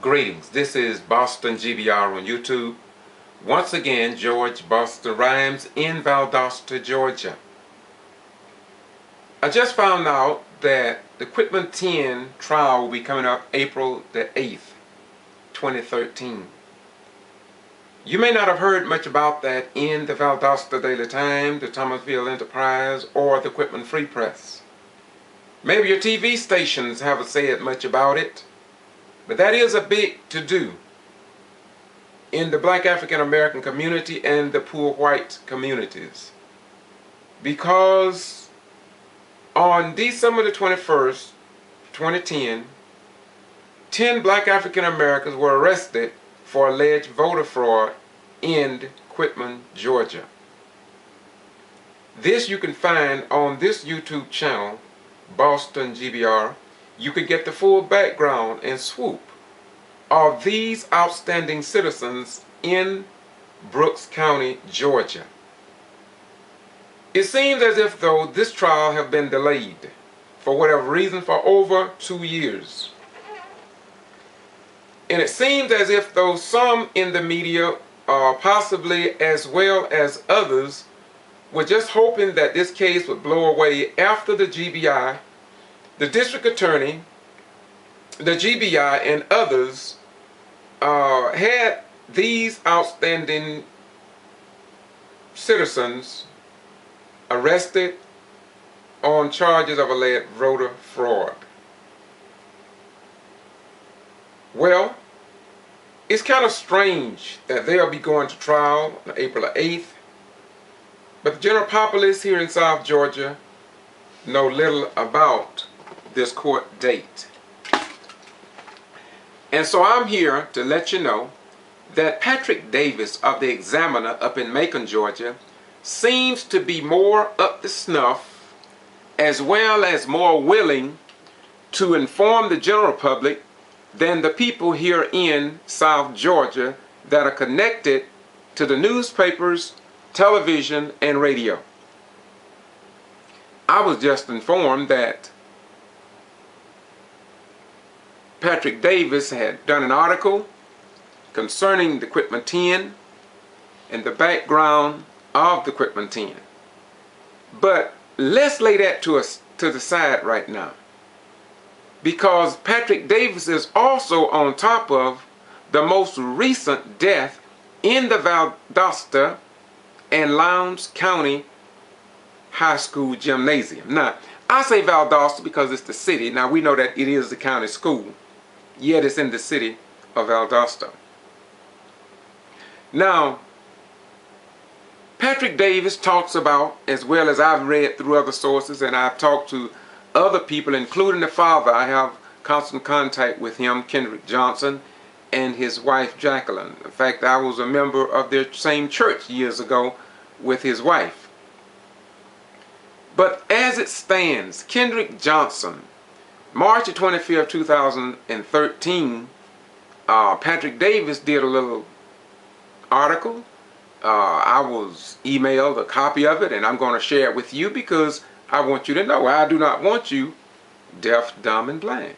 Greetings, this is Boston G.B.R. on YouTube. Once again, George Boston Rhymes in Valdosta, Georgia. I just found out that the Quitman 10 trial will be coming up April the 8th, 2013. You may not have heard much about that in the Valdosta Daily Times, the Thomasville Enterprise, or the Quitman Free Press. Maybe your TV stations haven't said much about it. But that is a big to-do in the Black African American community and the poor white communities. Because on December the 21st, 2010, 10 Black African Americans were arrested for alleged voter fraud in Quitman, Georgia. This you can find on this YouTube channel, Boston G.B.R. You could get the full background and swoop of these outstanding citizens in Brooks County, Georgia. It seems as if though this trial have been delayed for whatever reason for over 2 years. And it seems as if though some in the media, possibly as well as others, were just hoping that this case would blow away after the GBI, the district attorney, the GBI, and others had these outstanding citizens arrested on charges of alleged voter fraud. Well, it's kind of strange that they'll be going to trial on April the 8th, but the general populace here in South Georgia know little about this court date. And so I'm here to let you know that Patrick Davis of the Examiner up in Macon, Georgia, seems to be more up to snuff as well as more willing to inform the general public than the people here in South Georgia that are connected to the newspapers, television, and radio. I was just informed that Patrick Davis had done an article concerning the Quitman 10 and the background of the Quitman 10. But let's lay that to the side right now, because Patrick Davis is also on top of the most recent death in the Valdosta and Lowndes County High School Gymnasium. Now, I say Valdosta because it's the city. Now, we know that it is the county school, yet it's in the city of Valdosta. Now, Patrick Davis talks about, as well as I've read through other sources, and I've talked to other people, including the father. I have constant contact with him, Kendrick Johnson, and his wife, Jacqueline. In fact, I was a member of their same church years ago with his wife. But as it stands, Kendrick Johnson, March 25th, 2013, Patrick Davis did a little article. I was emailed a copy of it, and I'm going to share it with you because I want you to know I do not want you deaf, dumb, and blind.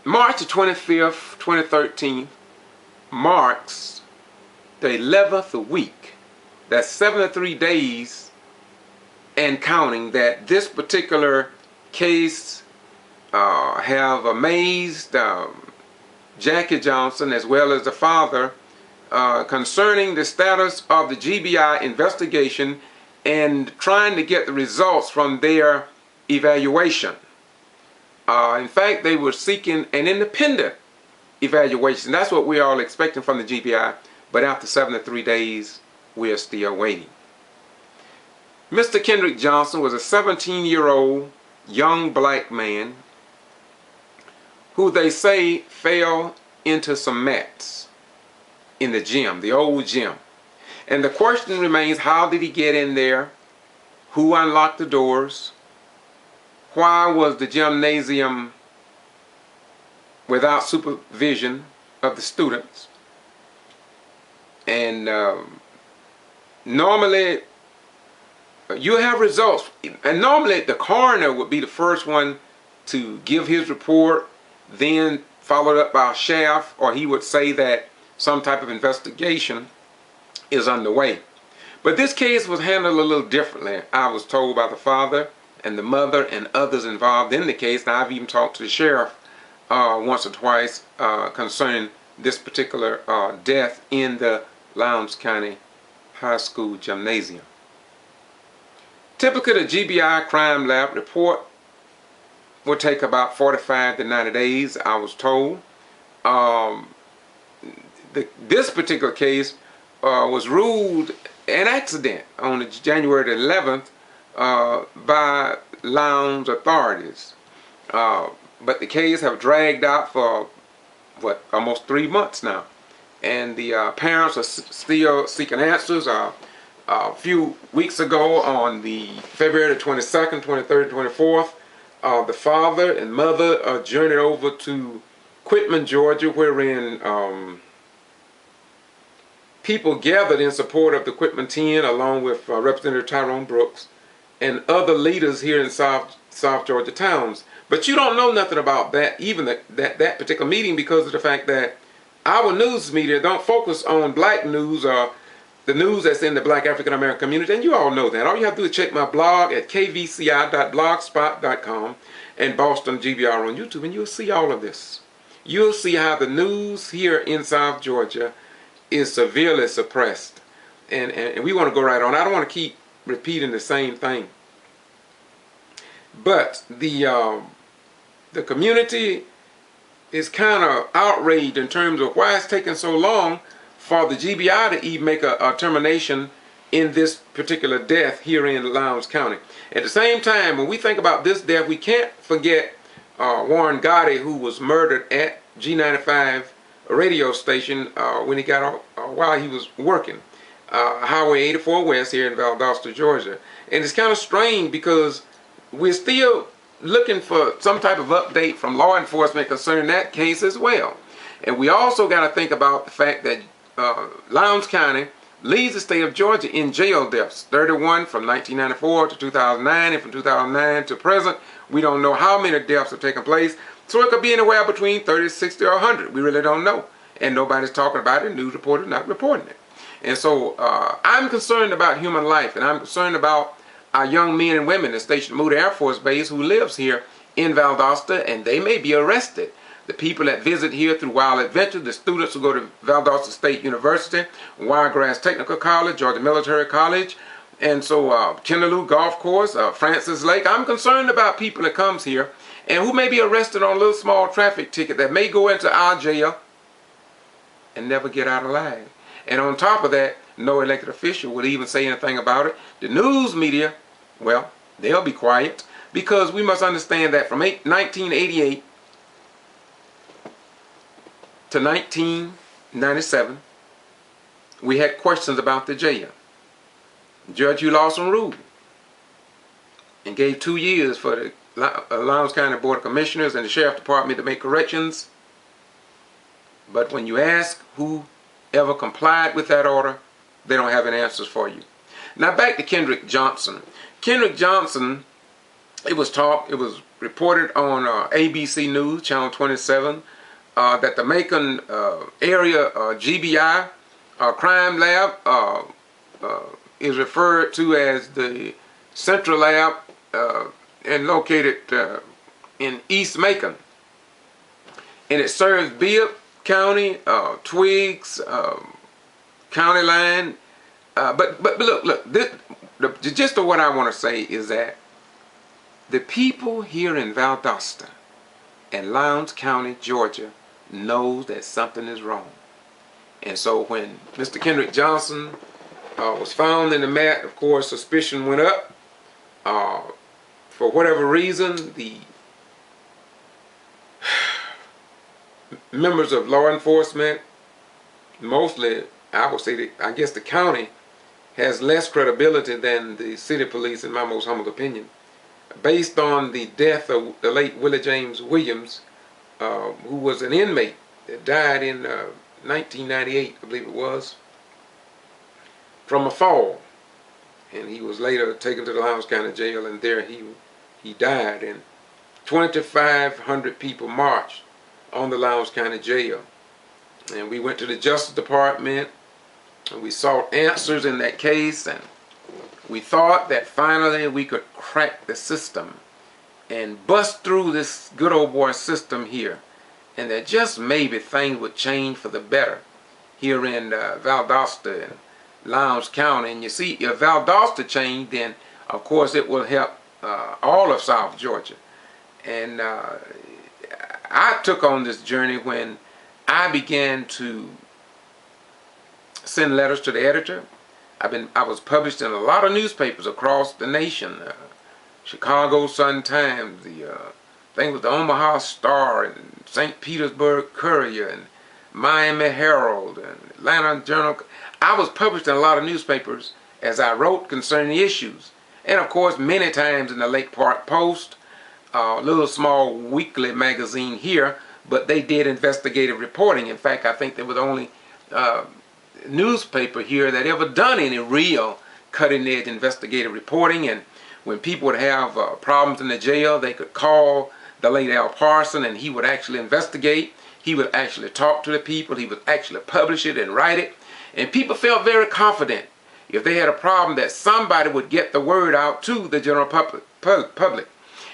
March 25th, 2013 marks the 11th week. That's 73 days and counting that this particular case have amazed Jackie Johnson as well as the father concerning the status of the GBI investigation and trying to get the results from their evaluation. In fact, they were seeking an independent evaluation. That's what we're all expecting from the GBI, but after 73 days, we're still waiting. Mr. Kendrick Johnson was a 17-year-old young black man who they say fell into some mats in the gym, the old gym. And the question remains, how did he get in there? Who unlocked the doors? Why was the gymnasium without supervision of the students? And normally you have results. And normally the coroner would be the first one to give his report, then followed up by a sheriff, or he would say that some type of investigation is underway. But this case was handled a little differently, I was told, by the father and the mother and others involved in the case. Now, I've even talked to the sheriff once or twice concerning this particular death in the Lowndes County High School gymnasium. Typically, the G.B.R. crime lab report will take about 45 to 90 days, I was told. This particular case was ruled an accident on January the 11th by Lowndes authorities. But the case have dragged out for, what, almost 3 months now. And the parents are still seeking answers. A few weeks ago, on the February the 22nd, 23rd, 24th, the father and mother journeyed over to Quitman, Georgia, wherein people gathered in support of the Quitman 10, along with Representative Tyrone Brooks and other leaders here in South Georgia towns. But you don't know nothing about that, even that particular meeting, because of the fact that our news media don't focus on black news or the news that's in the black African American community, and you all know that. All you have to do is check my blog at kvci.blogspot.com and Boston G.B.R. on YouTube, and you'll see all of this. You'll see how the news here in South Georgia is severely suppressed. And we want to go right on. I don't want to keep repeating the same thing. But the community is kind of outraged in terms of why it's taking so long for the G.B.R. to even make a termination in this particular death here in Lowndes County. At the same time, when we think about this death, we can't forget Warren Gotti, who was murdered at G95 radio station when he got off, while he was working Highway 84 West here in Valdosta, Georgia. And it's kind of strange because we're still looking for some type of update from law enforcement concerning that case as well. And we also got to think about the fact that Lowndes County leads the state of Georgia in jail deaths, 31 from 1994 to 2009, and from 2009 to present, we don't know how many deaths have taken place. So it could be anywhere between 30, 60, or 100. We really don't know. And nobody's talking about it. News reporters not reporting it. And so I'm concerned about human life, and I'm concerned about our young men and women at Station Moody Air Force Base who lives here in Valdosta, and they may be arrested. The people that visit here through Wild Adventure, the students who go to Valdosta State University, Wiregrass Technical College, Georgia Military College, and so Kenaloo Golf Course, Francis Lake. I'm concerned about people that comes here and who may be arrested on a little small traffic ticket that may go into our jail and never get out alive. And on top of that, no elected official would even say anything about it. The news media, well, they'll be quiet, because we must understand that from 1988 to 1997, we had questions about the jail. Judge Hugh Lawson ruled and gave 2 years for the Lowndes County Board of Commissioners and the Sheriff Department to make corrections. But when you ask who ever complied with that order, they don't have any answers for you. Now back to Kendrick Johnson. Kendrick Johnson, it was reported on ABC News, Channel 27, that the Macon area G.B.R. crime lab is referred to as the Central Lab and located in East Macon. And it serves Bibb County, Twiggs, County line. But look, the gist of what I want to say is that the people here in Valdosta and Lowndes County, Georgia, knows that something is wrong. And so when Mr. Kendrick Johnson was found in the mat, of course, suspicion went up. For whatever reason, the members of law enforcement, mostly, I would say, I guess the county, has less credibility than the city police, in my most humble opinion, based on the death of the late Willie James Williams, who was an inmate that died in 1998, I believe it was, from a fall. and he was later taken to the Lowndes County Jail, and there he died. And 2,500 people marched on the Lowndes County Jail, and we went to the Justice Department, and we sought answers in that case, and we thought that finally we could crack the system and bust through this good old boy system here, and that just maybe things would change for the better here in Valdosta and Lowndes County. And you see, if Valdosta changed, then of course it will help all of South Georgia. And I took on this journey when I began to send letters to the editor. I was published in a lot of newspapers across the nation. Chicago Sun-Times, the thing with the Omaha Star, and St. Petersburg Courier, and Miami Herald, and Atlanta Journal. I was published in a lot of newspapers as I wrote concerning issues. And of course, many times in the Lake Park Post, a little small weekly magazine here, but they did investigative reporting. In fact, I think they were the only newspaper here that ever done any real cutting-edge investigative reporting. And when people would have problems in the jail, they could call the late Al Parson, and he would actually investigate. He would actually talk to the people. He would actually publish it and write it. And people felt very confident if they had a problem that somebody would get the word out to the general public.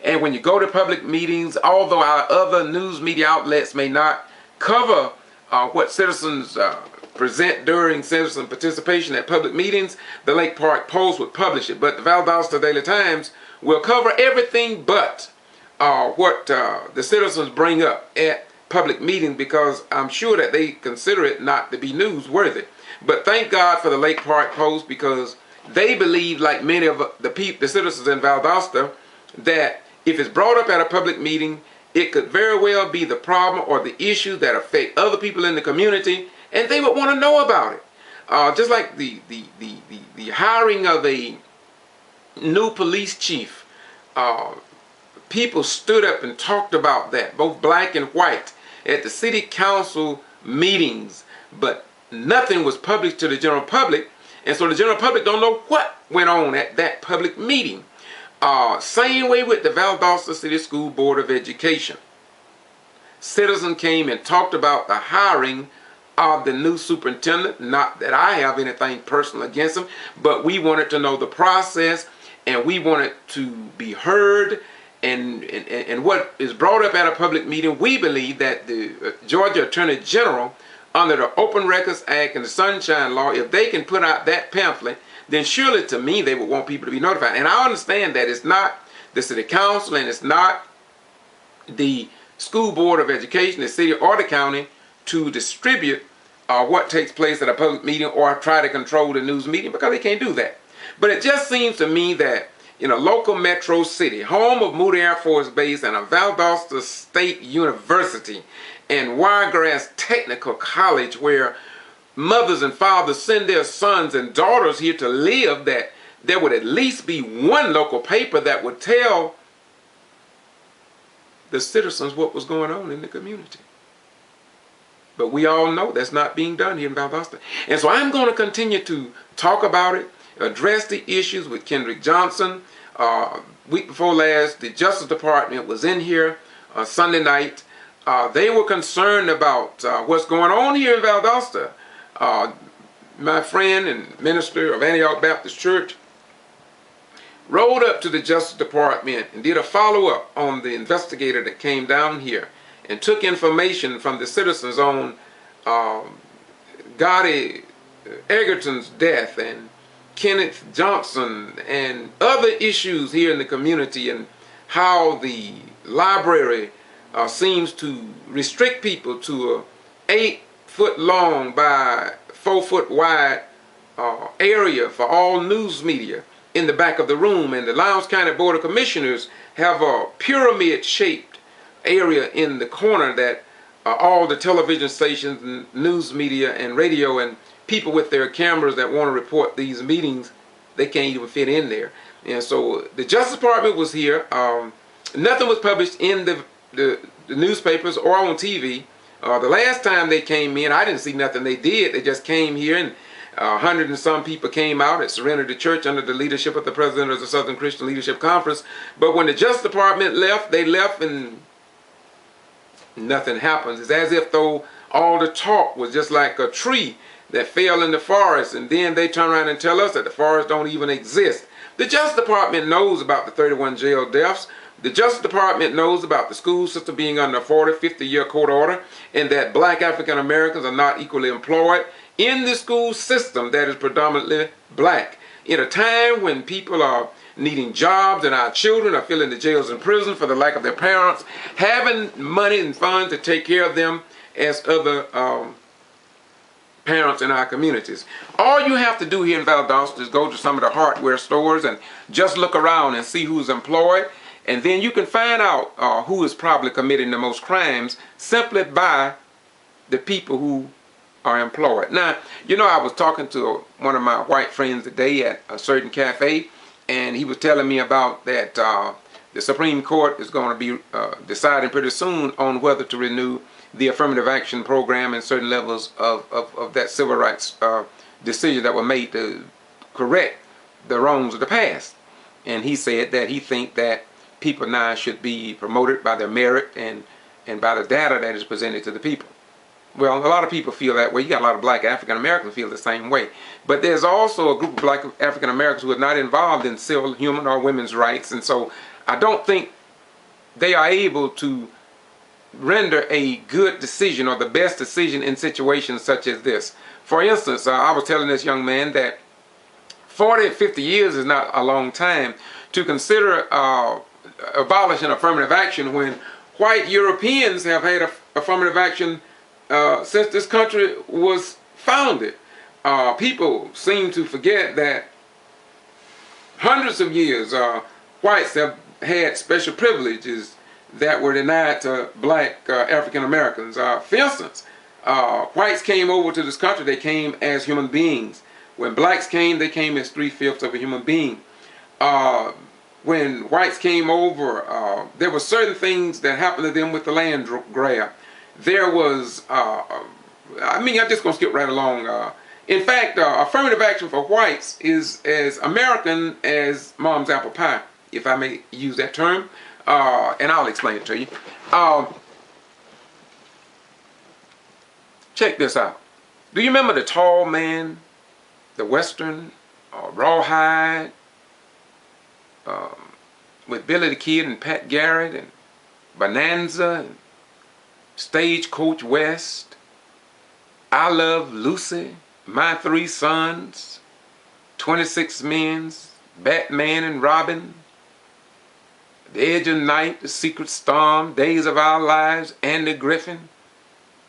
And when you go to public meetings, although our other news media outlets may not cover what citizens present during citizen participation at public meetings, the Lake Park Post would publish it. But the Valdosta Daily Times will cover everything but what the citizens bring up at public meetings, because I'm sure that they consider it not to be newsworthy. But thank God for the Lake Park Post, because they believe, like many of the citizens in Valdosta, that if it's brought up at a public meeting, it could very well be the problem or the issue that affect other people in the community, and they would want to know about it. Just like the hiring of a new police chief, people stood up and talked about that, both black and white, at the city council meetings, but nothing was published to the general public, and so the general public don't know what went on at that public meeting. Same way with the Valdosta City School Board of Education. Citizens came and talked about the hiring of the new superintendent. Not that I have anything personal against him, but we wanted to know the process, and we wanted to be heard. And what is brought up at a public meeting, we believe that the Georgia Attorney General, under the Open Records Act and the Sunshine Law, if they can put out that pamphlet, then surely to me they would want people to be notified. And I understand that it's not the city council and it's not the school board of education, the city or the county, to distribute what takes place at a public meeting or try to control the news media, because they can't do that. But it just seems to me that in a local metro city, home of Moody Air Force Base and a Valdosta State University and Wiregrass Technical College, where mothers and fathers send their sons and daughters here to live, that there would at least be one local paper that would tell the citizens what was going on in the community. But we all know that's not being done here in Valdosta. And so I'm going to continue to talk about it, address the issues with Kendrick Johnson. Week before last, the Justice Department was in here Sunday night. They were concerned about what's going on here in Valdosta. My friend and minister of Antioch Baptist Church rode up to the Justice Department and did a follow-up on the investigator that came down here and took information from the citizens on Gotti Egerton's death and Kenneth Johnson and other issues here in the community, and how the library seems to restrict people to a 8-foot long by 4-foot wide area for all news media in the back of the room. And the Lowndes County Board of Commissioners have a pyramid-shaped area in the corner that all the television stations and news media and radio and people with their cameras that want to report these meetings, they can't even fit in there. And so the Justice Department was here. Nothing was published in the newspapers or on TV. The last time they came in, I didn't see nothing they did. They just came here and 100 and some people came out and surrendered the church under the leadership of the president of the Southern Christian Leadership Conference. But when the Justice Department left, they left and nothing happens. It's as if though all the talk was just like a tree that fell in the forest, and then they turn around and tell us that the forest don't even exist. The Justice Department knows about the 31 jail deaths. The Justice Department knows about the school system being under a 40, 50-year court order, and that black African Americans are not equally employed in the school system that is predominantly black. In a time when people are needing jobs and our children are filling the jails and prisons for the lack of their parents having money and funds to take care of them as other parents in our communities. All you have to do here in Valdosta is go to some of the hardware stores and just look around and see who's employed, and then you can find out who is probably committing the most crimes simply by the people who are employed. Now, you know, I was talking to one of my white friends today at a certain cafe, and he was telling me about that the Supreme Court is going to be deciding pretty soon on whether to renew the affirmative action program and certain levels of that civil rights decision that were made to correct the wrongs of the past. And he said that he thinks that people now should be promoted by their merit and by the data that is presented to the people. Well, a lot of people feel that way. You got a lot of black African Americans feel the same way. But there's also a group of black African Americans who are not involved in civil, human, or women's rights. And so I don't think they are able to render a good decision or the best decision in situations such as this. For instance, I was telling this young man that 40, 50 years is not a long time to consider abolishing affirmative action when white Europeans have had affirmative action since this country was founded. People seem to forget that hundreds of years whites have had special privileges that were denied to black African Americans. For instance, whites came over to this country, they came as human beings. When blacks came, they came as 3/5 of a human being. When whites came over, there were certain things that happened to them with the land grab. There was, I'm just going to skip right along. In fact, affirmative action for whites is as American as mom's apple pie, if I may use that term. And I'll explain it to you. Check this out. Do you remember the Tall Man, the Western, Rawhide, with Billy the Kid and Pat Garrett and Bonanza and Stagecoach West, I Love Lucy, My Three Sons, 26 Men's, Batman and Robin, The Edge of Night, The Secret Storm, Days of Our Lives, Andy Griffin.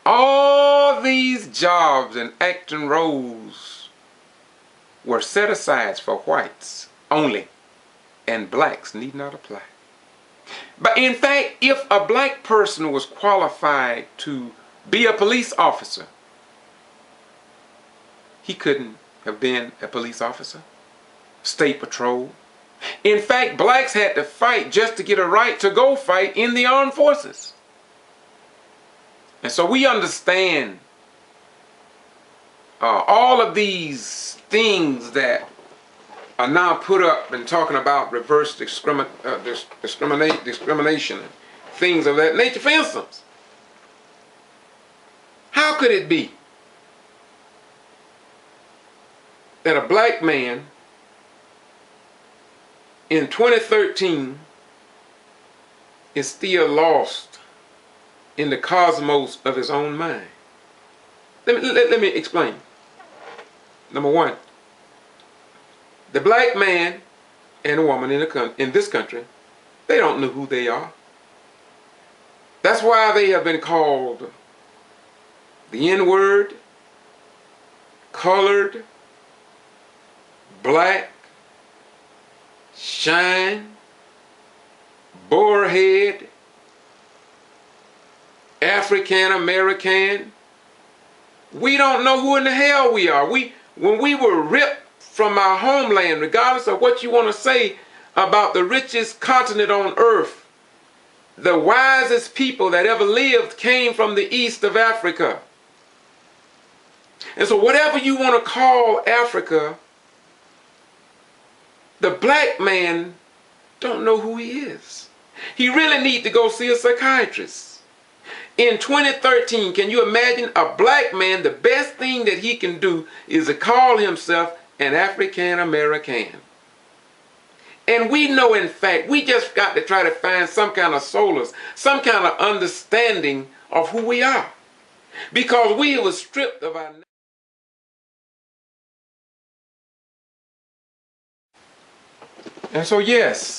All these jobs and acting roles were set aside for whites only, and blacks need not apply. But in fact, if a black person was qualified to be a police officer, he couldn't have been a police officer, state patrol. In fact, blacks had to fight just to get a right to go fight in the armed forces. And so we understand all of these things that are now put up and talking about reverse discrimination and things of that nature. For instance, how could it be that a black man in 2013 is still lost in the cosmos of his own mind? Let me explain. Number one, the black man and woman in this country, they don't know who they are. That's why they have been called the N-word, colored, black, shine, boarhead, African American. We don't know who in the hell we are. When we were ripped from our homeland, regardless of what you want to say about the richest continent on earth, the wisest people that ever lived came from the east of Africa. And so whatever you want to call Africa, the black man don't know who he is. He really need to go see a psychiatrist. In 2013, can you imagine a black man, the best thing that he can do is to call himself an African American. And we know, in fact, we just got to try to find some kind of solace, some kind of understanding of who we are. Because we were stripped of our... And so, yes,